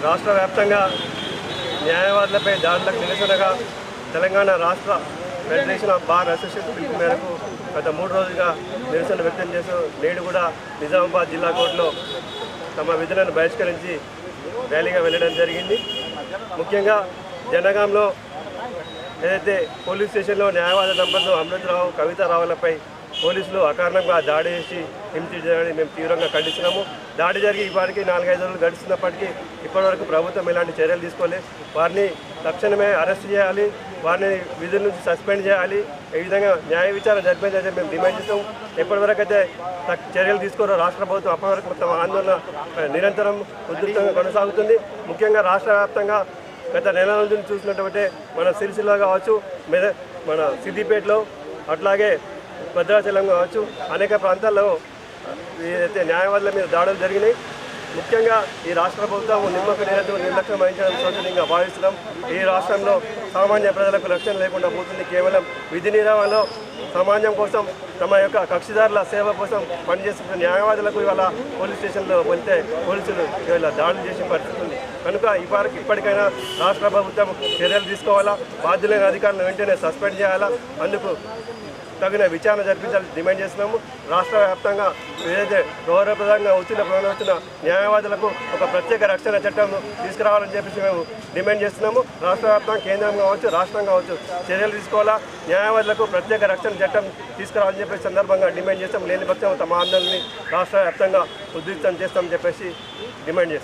రాష్ట్ర వ్యాప్తంగా న్యాయవాదులపై దాడులకు నిరసనగా తెలంగాణ రాష్ట్ర ఫెడరేషన్ ఆఫ్ బార్ అసోసియేషన్ పిలుపు మేరకు గత 3 రోజులుగా నిరసన వ్యక్తం చేస్తూ నేడు కూడా నిజామాబాద్ జిల్లా కోర్టులో తమ విధులను బహిష్కరించి ర్యాలీగా వెళ్ళడం జరిగింది. ముఖ్యంగా జనగాంలో ఏదైతే పోలీస్ స్టేషన్లో న్యాయవాద దంపతులు అమృతరావు కవితారావులపై పోలీసులు అకారణంగా దాడి చేసి హింసించడాన్ని మేము తీవ్రంగా ఖండిస్తున్నాము. దాడి జరిగి ఇప్పటికీ 4-5 రోజులు గడుస్తున్నప్పటికీ ఇప్పటివరకు ప్రభుత్వం ఎలాంటి చర్యలు తీసుకోలేదు. వారిని తక్షణమే అరెస్ట్ చేయాలి, వారిని విధుల నుంచి సస్పెండ్ చేయాలి, ఈ విధంగా న్యాయ విచారణ జరిపేదైతే మేము డిమాండ్ చేస్తాం. ఎప్పటివరకు అయితే చర్యలు తీసుకోరో రాష్ట్ర ప్రభుత్వం అప్పటి వరకు మొత్తం ఆందోళన నిరంతరం ఉధృతంగా కొనసాగుతుంది. ముఖ్యంగా రాష్ట్ర వ్యాప్తంగా గత నెల రోజులు చూసినటువంటి మన సిరిసిల్ల కావచ్చు, మన సిద్దిపేటలో, అట్లాగే భద్రాచలం కావచ్చు, అనేక ప్రాంతాల్లో ఏదైతే న్యాయవాదుల మీద దాడులు జరిగినాయి. ముఖ్యంగా ఈ రాష్ట్ర ప్రభుత్వం నిమ్మక నీరతో నిర్లక్ష్యం వహించడం శోచనీయంగా భావిస్తున్నాం. ఈ రాష్ట్రంలో సామాన్య ప్రజలకు రక్షణ లేకుండా పోతుంది. కేవలం విధి నిర్వహణలో సమాజం కోసం తమ యొక్క కక్షిదారుల సేవ కోసం పనిచేస్తున్న న్యాయవాదులకు ఇవాళ పోలీస్ స్టేషన్లో వెళ్తే పోలీసులు ఇవాళ దాడులు చేసే పరిస్థితి ఉంది. కనుక ఇప్పటికైనా రాష్ట్ర ప్రభుత్వం చర్యలు తీసుకోవాలా, బాధ్యులైన అధికారులను వెంటనే సస్పెండ్ చేయాలా, అందుకు తగిన విచారణ జరిపించాలని డిమాండ్ చేస్తున్నాము. రాష్ట్ర వ్యాప్తంగా ఏదైతే గౌరవప్రదంగా వచ్చిన న్యాయవాదులకు ఒక ప్రత్యేక రక్షణ చట్టం తీసుకురావాలని చెప్పేసి మేము డిమాండ్ చేస్తున్నాము. రాష్ట్ర వ్యాప్తంగా కేంద్రం కావచ్చు, రాష్ట్రం కావచ్చు చర్యలు తీసుకోవాలా, న్యాయవాదులకు ప్రత్యేక రక్షణ చట్టం తీసుకురావాలని చెప్పేసి సందర్భంగా డిమాండ్ చేస్తాం. లేని పక్షం తమ ఆందోళనని రాష్ట్ర వ్యాప్తంగా ఉధృతం చేస్తామని చెప్పేసి డిమాండ్ చేస్తాం.